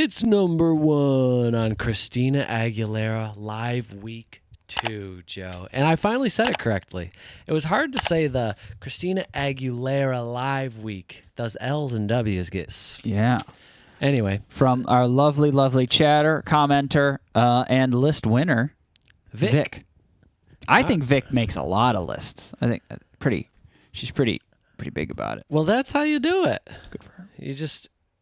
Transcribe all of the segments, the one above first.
It's number 1 on Christina Aguilera Live Week 2, Joe. And I finally said it correctly. It was hard to say the Christina Aguilera Live Week. Those L's and W's get... Yeah. Anyway. From our lovely, lovely chatter, commenter, and list winner, Vic. I think Vic makes a lot of lists. I think she's pretty big about it. Well, that's how you do it. Good for her.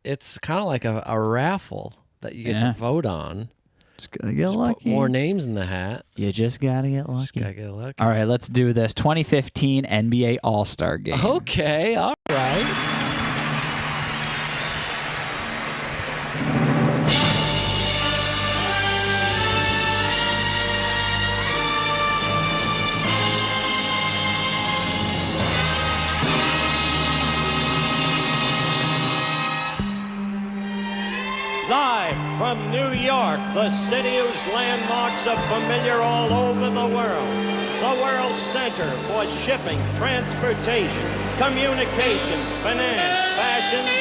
It's kind of like a raffle that you get to vote on. Just gotta get lucky. Put more names in the hat. You just gotta get lucky. Just gotta get lucky. All right, let's do this. 2015 NBA All-Star Game. Okay, all right. Live from New York, the city whose landmarks are familiar all over the world's center for shipping, transportation, communications, finance, fashions,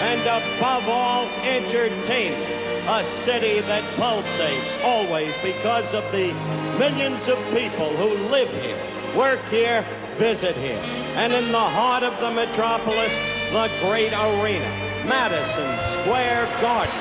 and above all, entertainment. A city that pulsates always because of the millions of people who live here, work here, visit here. And in the heart of the metropolis, the great arena, Madison Square Garden.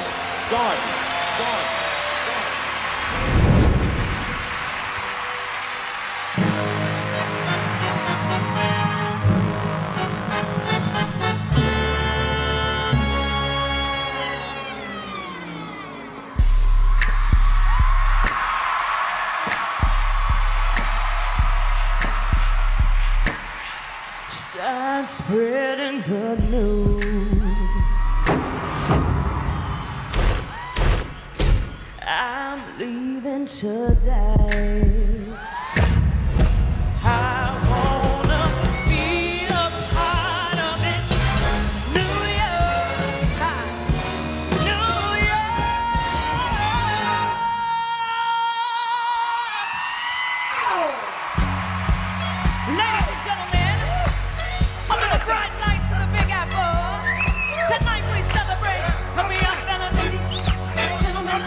Start spreading good news. I'm leaving today. I wanna be a part of it. New York, New York. Ladies and gentlemen, under the bright lights of the Big Apple, tonight we celebrate beyond melodies. Gentlemen,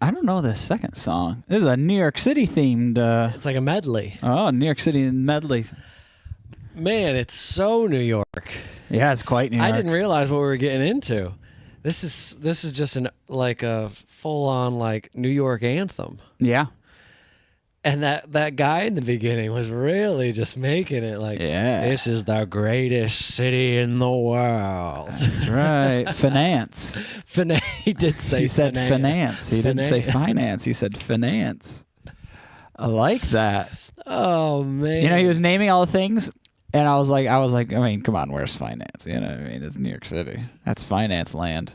I don't know this second song. This is a New York City themed. It's like a medley. Oh, New York City medley. Man, it's so New York. Yeah, it's quite New York. I didn't realize what we were getting into. This is just like a full on like New York anthem. Yeah. And that guy in the beginning was really just making it like, this is the greatest city in the world. That's right. Finance. He did say He said finance. He didn't say finance. He said finance. I like that. Oh, man. You know, he was naming all the things, and I was like, I mean, come on, where's finance? You know what I mean? It's New York City. That's finance land.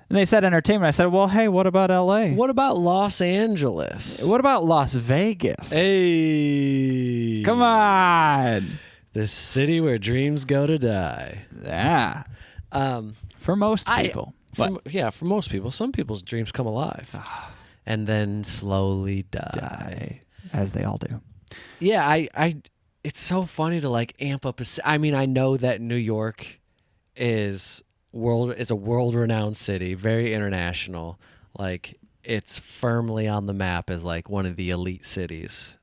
And they said entertainment. I said, well, hey, what about L.A.? What about Los Angeles? What about Las Vegas? Hey. Come on. The city where dreams go to die. Yeah. For most people. For most people, some people's dreams come alive and then slowly die. As they all do. Yeah, it's so funny to like amp up I mean, I know that New York is a world-renowned city, very international. Like, it's firmly on the map as like one of the elite cities.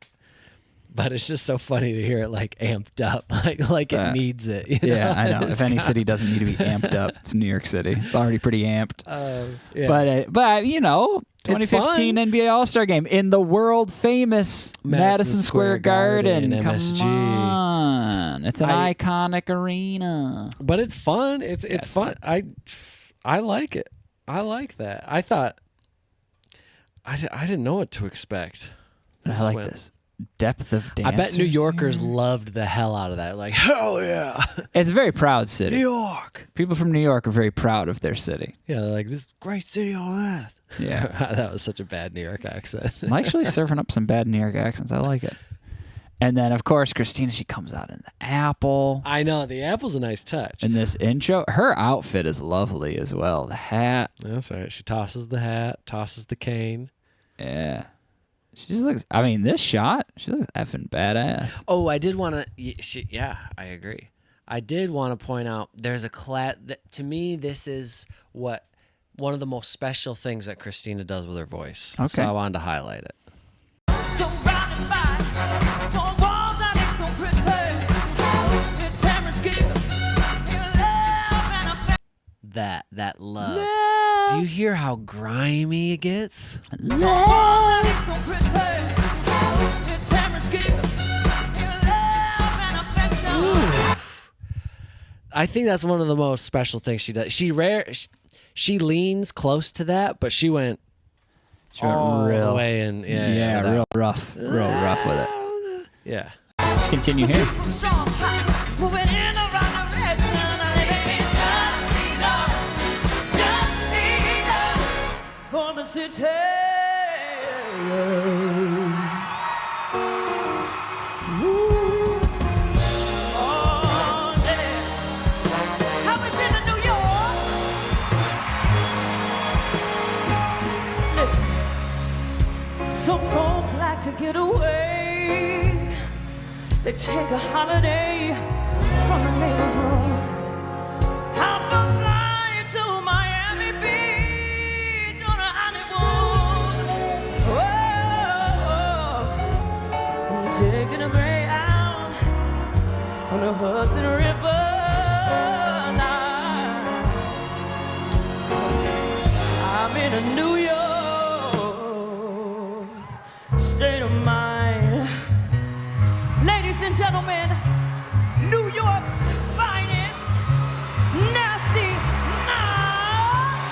But it's just so funny to hear it like amped up, like it needs it. You know? Yeah, I know. If any city doesn't need to be amped up, it's New York City. It's already pretty amped. Yeah. But you know, 2015 NBA All-Star Game in the world famous Madison Square Garden. MSG. Come on, it's an iconic arena. But it's fun. It's fun. I like it. I like that. I thought I didn't know what to expect. I like this depth of dancers. I bet New Yorkers loved the hell out of that. Like, hell yeah. It's a very proud city. New York. People from New York are very proud of their city. Yeah, they're like, this is a great city on earth. Yeah. That was such a bad New York accent. I'm actually surfing up some bad New York accents. I like it. And then, of course, Christina, she comes out in the apple. I know. The apple's a nice touch. In this intro, her outfit is lovely as well. The hat. That's right. She tosses the hat, tosses the cane. Yeah. She just looks, I mean, this shot, she looks effing badass. Oh, I did want to, yeah, I agree. I did want to point out there's a class, to me, this is one of the most special things that Christina does with her voice. Okay. So I wanted to highlight it. Surrounded by four walls that ain't so pretty. His parents give you love and affection. That love. Do you hear how grimy it gets? Walls that ain't so pretty. His parents give you love and affection. I think that's one of the most special things she does. She leans close to that, but she went all real the way in. Yeah, real rough with it. Yeah. Let's continue here. From strong high, moving in the right direction. Living just enough for the city. Ooh. Oh, yeah. Have we been to New York? Listen, some folks like to get away. They take a holiday from the neighborhood. Hop a flight to Miami Beach or to Hollywood. Oh, I'm taking a Greyhound on the Hudson River now. I'm in a New York state of mind. Ladies and gentlemen, New York's finest, Nasty Nas.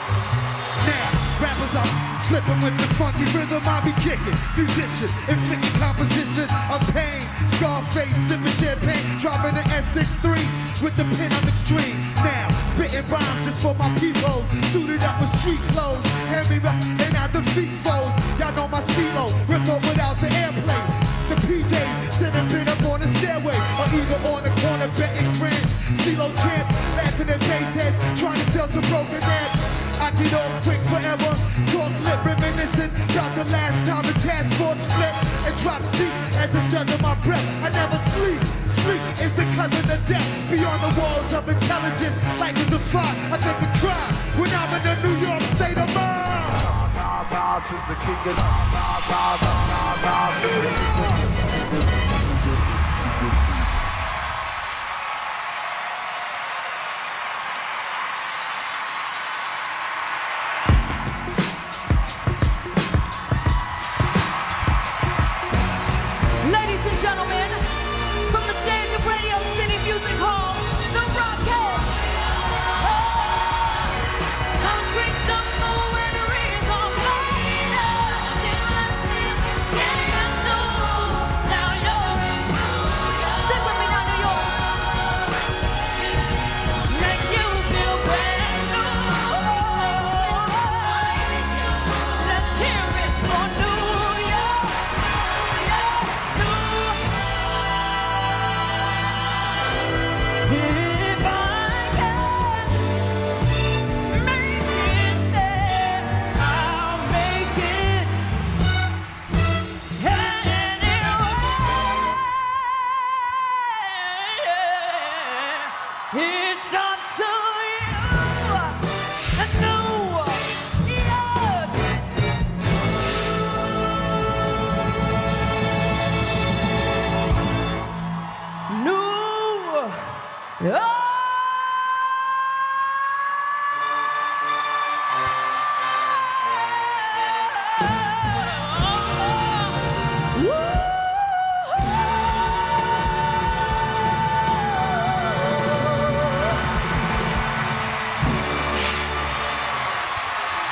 Now, rappers are flipping with the funky rhythm I be kicking. Musician, inflicting composition of pain. Scarface, sipping champagne, dropping the S63 with the pen on extreme. Now, spitting rhymes just for my people, suited up with street clothes. Hand me back and out the feet foes. Y'all know my stilo, riff up without the airplane. The PJs sitting been up on the stairway or either on the corner betting grants. CeeLo champs laughing at bass heads trying to sell some broken amps. I get on quick forever, talk lip reminiscent about the last time the task force flipped and drops deep as it does in my breath. I never sleep. Sleep is the cousin of death. Beyond the walls of intelligence, like a defy. I think the cry when I'm in the New York state of mind. Ladies and gentlemen, from the stage of Radio City Music Hall, the Rockettes. Concrete jungle where the rays are playing. Now you're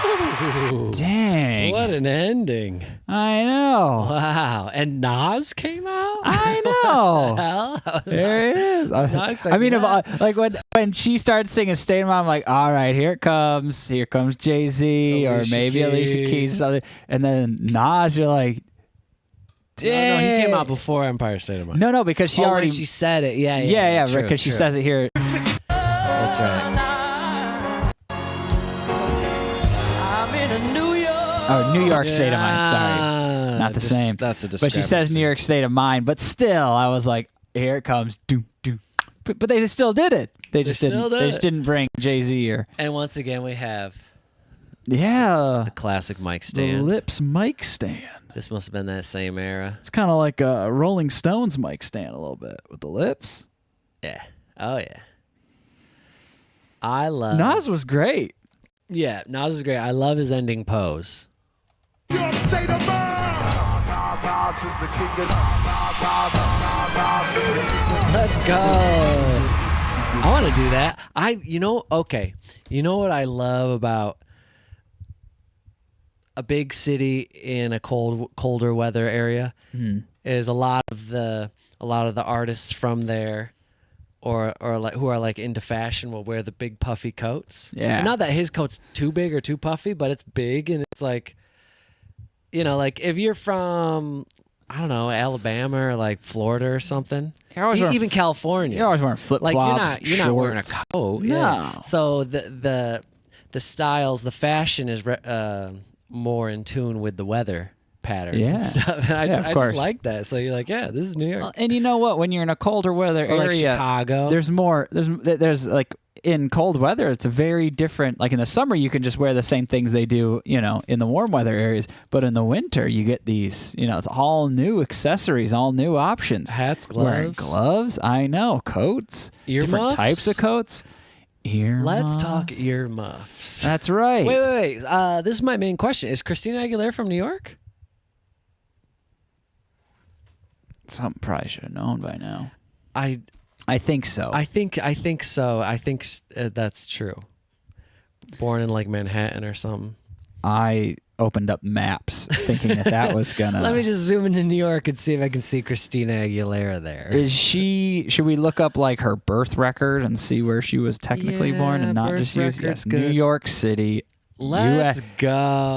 Ooh, Dang. what an ending. I know. Wow. And Nas came out? I know. Hell? There it is. not I expecting mean, that. like when she starts singing "State of Mind," I'm like, all right, here it comes. Here comes Jay-Z or Alicia maybe Alicia Keys. Keys or something. And then Nas, you're like, No, he came dang. out before Empire State of Mind. No, because she Oh, already. when she said it. Yeah, yeah, true, because she true. says it here. That's right. I'm in a New York. Oh, New York State of Mind. Sorry. Yeah, Not the same. That's a But she says discrepancy. New York State of Mind. But still, I was like, here it comes. Doom, doom. But they still did it. They just still didn't. did They just it. didn't bring Jay-Z or. And once again, we have Yeah. the classic mic The stand. Lips mic stand. This must have been that same era. It's kind of like a Rolling Stones mic stand a little bit with the lips. Yeah. Oh, yeah. I love... Nas was great. Yeah, Nas is great. I love his ending pose. New York State of Mind. Let's go. I want to do that. Okay. You know what I love about a big city in a colder weather area is a lot of the artists from there or like who are like into fashion will wear the big puffy coats. Yeah. And not that his coat's too big or too puffy, but it's big and it's like, you know, like if you're from, I don't know, Alabama or like Florida or something, You're always wearing even California, You're always wearing flip like flops. you're not wearing a shorts. coat. No. Yeah. So the styles, the fashion is more in tune with the weather patterns Yeah. and stuff. And I Yeah, of course. just like that. So you're like, yeah, this is New York. And you know what? When you're in a colder weather Or like area, Chicago. there's more. There's like in cold weather, it's a very different. Like in the summer, you can just wear the same things they do, you know, in the warm weather areas. But in the winter, you get these, you know, it's all new accessories, all new options. Hats, Wearing gloves. gloves. I know, coats, different Earmuffs? types of coats. Earmuffs. Let's talk earmuffs. That's right. Wait. This is my main question. Is Christina Aguilera from New York? Something probably should have known by now. I think so. think so. I think that's true. Born in like Manhattan or something. I opened up maps thinking that was gonna. Let me just zoom into New York and see if I can see Christina Aguilera there. Is she? Should we look up like her birth record and see where she was technically born and not birth just use record's New good. York City? Let's go.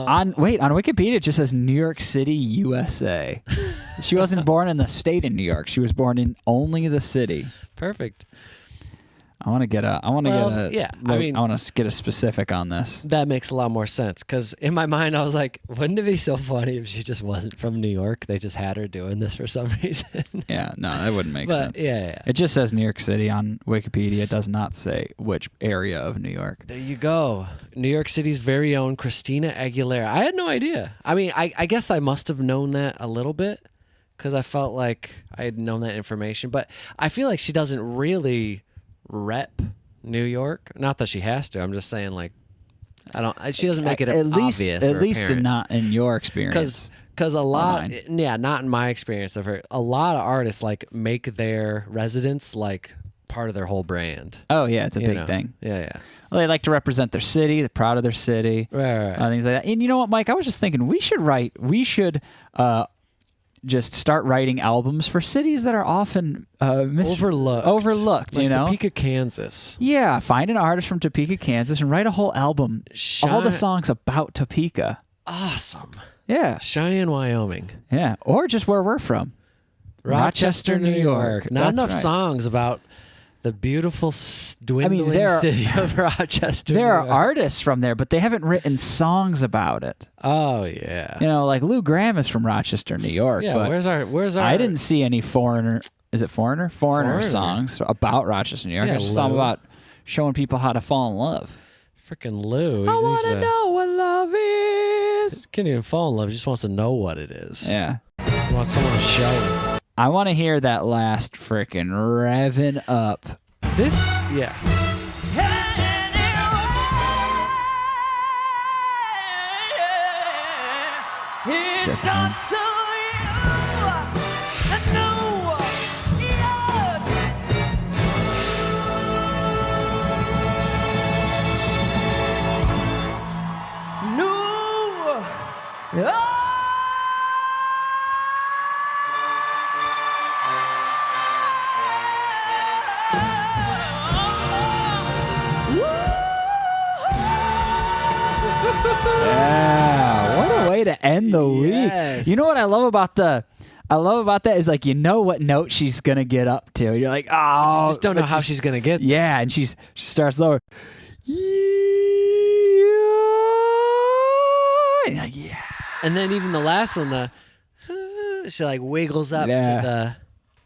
On Wikipedia it just says New York City, USA. She wasn't born in the state of New York. She was born in only the city. Perfect. I want to get a. Yeah, I mean- I want to get a specific on this. That makes a lot more sense because in my mind I was like, wouldn't it be so funny if she just wasn't from New York? They just had her doing this for some reason. Yeah, no, that wouldn't make But sense. yeah. It just says New York City on Wikipedia. It does not say which area of New York. There you go. New York City's very own Christina Aguilera. I had no idea. I mean, I guess I must have known that a little bit because I felt like I had known that information. But I feel like she doesn't really rep New York. Not that she has to. I'm just saying, like, she doesn't make it obvious or At least apparent. not in your experience. Because a lot, mine. yeah, not in my experience of her. A lot of artists like make their residence like part of their whole brand. Oh yeah, it's a you big know? thing. Yeah. Well, they like to represent their city. They're proud of their city. Right. Things like that. And you know what, Mike? I was just thinking we should just start writing albums for cities that are often Overlooked. Overlooked, Like you know? Topeka, Kansas. Yeah, find an artist from Topeka, Kansas, and write a whole album. All the Shine- songs about Topeka. Awesome. Yeah, Cheyenne, Wyoming. yeah. Or just where we're from. Rochester, New York. Not That's enough right. songs about the beautiful dwindling there are- city of Rochester. There New are York. artists from there, but they haven't written songs about it. Oh yeah. You know, like Lou Gramm is from Rochester, New York. Yeah. but Where's our? I didn't see any foreigner. Is it foreigner? Foreigner Foreigner. songs about Rochester, New York. Yeah, I just saw Lou. about showing people how to fall in love. Freaking Lou. I He's want to know what love is. Can't even fall in love. He just wants to know what it is. Yeah. He wants someone to show him. I want to hear that last freaking revving up. This, yeah. It's Check it out. up to you to know Yeah, what a way to end the Yes. week. You know what I love about that is like you know what note she's gonna get up to. You're like, oh, You just don't know but how she's gonna get. Yeah, and she starts lower. Yeah. And you're like, yeah. And then even the last one, she like wiggles up to the,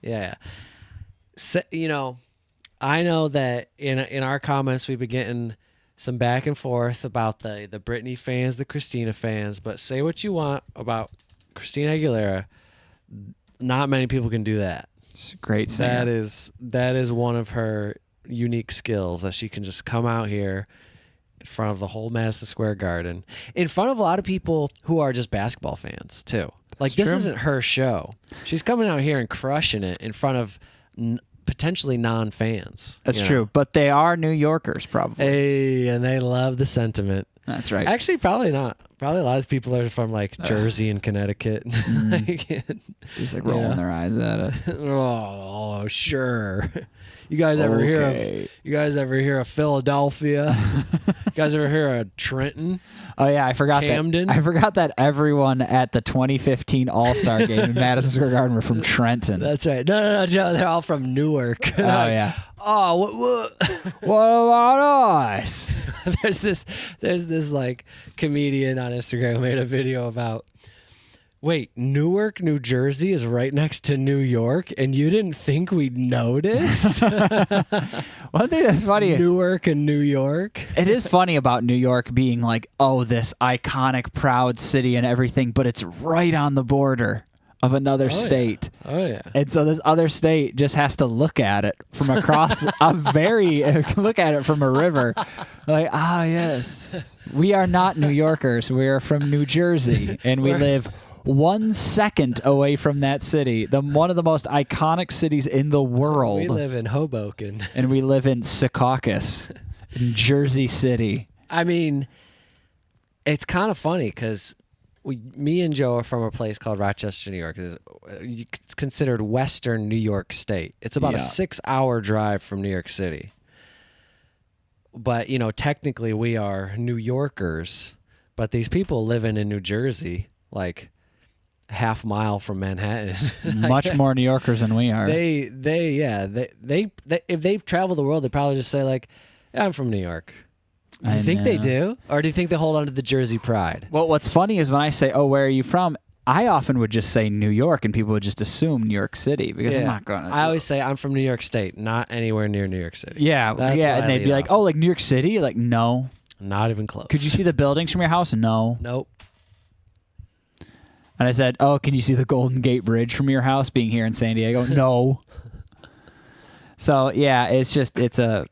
yeah. So, you know, I know that in our comments we've been getting some back and forth about the Britney fans, the Christina fans, but say what you want about Christina Aguilera, not many people can do that. It's a great singer. That is one of her unique skills, that she can just come out here in front of the whole Madison Square Garden, in front of a lot of people who are just basketball fans too. Like, this isn't her show. She's coming out here and crushing it in front of potentially non-fans. That's true, but they are New Yorkers probably. Hey, and they love the sentiment. That's right. Actually, probably not. Probably a lot of people are from like Jersey and Connecticut. Just like rolling their eyes at it. Oh, sure. You guys ever hear of Philadelphia? You guys ever hear of Trenton? Oh yeah, I forgot Camden? that. I forgot that everyone at the 2015 All-Star game in Madison Square Garden were from Trenton. That's right. No, Joe. They're all from Newark. Oh yeah. Oh, what? What about us? There's this like comedian on Instagram who made a video about, wait, Newark, New Jersey is right next to New York, and you didn't think we'd notice? One thing that's funny, Newark and New York. it is funny about New York being like, oh, this iconic, proud city and everything, but it's right on the border of another state. Yeah. Oh yeah. And so this other state just has to look at it from across look at it from a river. Like, yes, we are not New Yorkers. We are from New Jersey, and we live 1 second away from that city, one of the most iconic cities in the world. We live in Hoboken. And we live in Secaucus, in Jersey City. I mean, it's kind of funny because me and Joe are from a place called Rochester, New York. It's considered Western New York State. It's about a 6-hour drive from New York City. But, you know, technically we are New Yorkers, but these people living in New Jersey, like half mile from Manhattan. Much more New Yorkers than we are. They if they've traveled the world, they probably just say like, yeah, I'm from New York. Do you think they do? Or do you think they hold on to the Jersey pride? Well, what's funny is when I say, oh, where are you from? I often would just say New York, and people would just assume New York City because I'm not going to. I always say I'm from New York State, not anywhere near New York City. Yeah, That's yeah, what and I they'd be lead like, off. oh, like New York City? Like, no. Not even close. Could you see the buildings from your house? No. Nope. And I said, oh, can you see the Golden Gate Bridge from your house being here in San Diego? No. So, yeah, it's a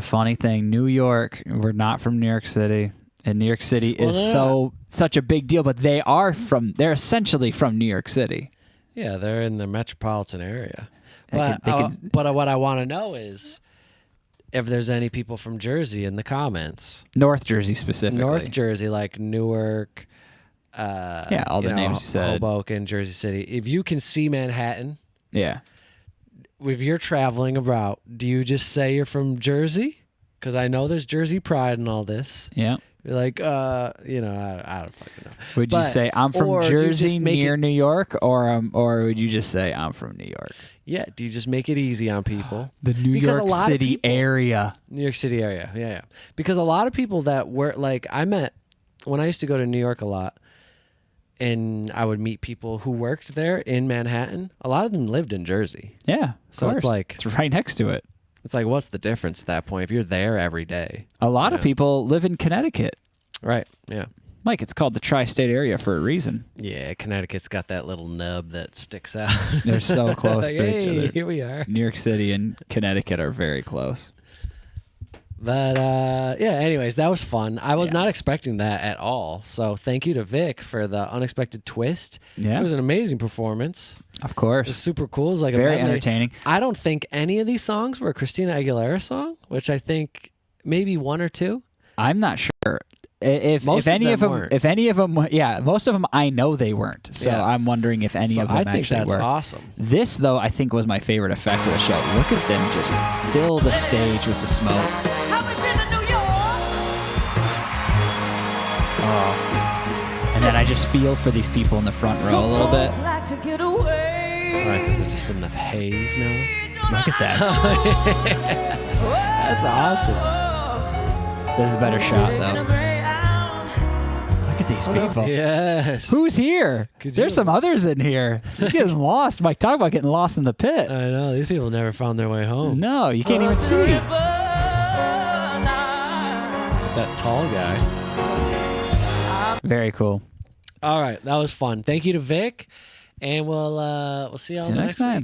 funny thing. New York, we're not from New York City. And New York City is such a big deal, but they're essentially from New York City. Yeah, they're in the metropolitan area. They But can- but what I want to know is if there's any people from Jersey in the comments. North Jersey specifically. North Jersey, like Newark. All the names you said. Hoboken, Jersey City. If you can see Manhattan, Yeah. if you're traveling about, do you just say you're from Jersey? Because I know there's Jersey pride and all this. Yeah. You're like, I don't fucking know. Would you say I'm from or do you Jersey just make near it- New York, or would you just say I'm from New York? Yeah, do you just make it easy on people? The New Because a York lot of City people- area. New York City area, yeah. Because a lot of people that were like, I met when I used to go to New York a lot, and I would meet people who worked there in Manhattan. A lot of them lived in Jersey. Yeah. So it's like- it's right next to it. It's like, what's the difference at that point if you're there every day? A lot of people live in Connecticut. Right, yeah. Mike, it's called the tri-state area for a reason. Yeah, Connecticut's got that little nub that sticks out. They're so close Like, to hey, each other. here we are. New York City and Connecticut are very close. But anyways, that was fun. I was not expecting that at all. So thank you to Vic for the unexpected twist. Yeah. It was an amazing performance. Of It was course. super cool. It was like Very a medley. entertaining. I don't think any of these songs were a Christina Aguilera song, which I think maybe one or two. I'm not sure. if any of them weren't. if any of them, yeah, most of them I know they weren't. So Yeah. I'm wondering if any of them I think actually that's were. awesome. This though, I think was my favorite effect of the show. Look at them just fill the stage with the smoke. Have we been to New York? And then I just feel for these people in the front row a little bit. Folks like to get away. All right, because they're just in the haze now. Look at that. That's awesome. There's a better shot though. Look at these people. Yes. Who's here? Could There's you- some others in here. You're getting lost. Mike, talk about getting lost in the pit. I know. These people never found their way home. No, you can't even see. It's that tall guy. Very cool. All right. That was fun. Thank you to Vic. And we'll see you all See you next next time. week.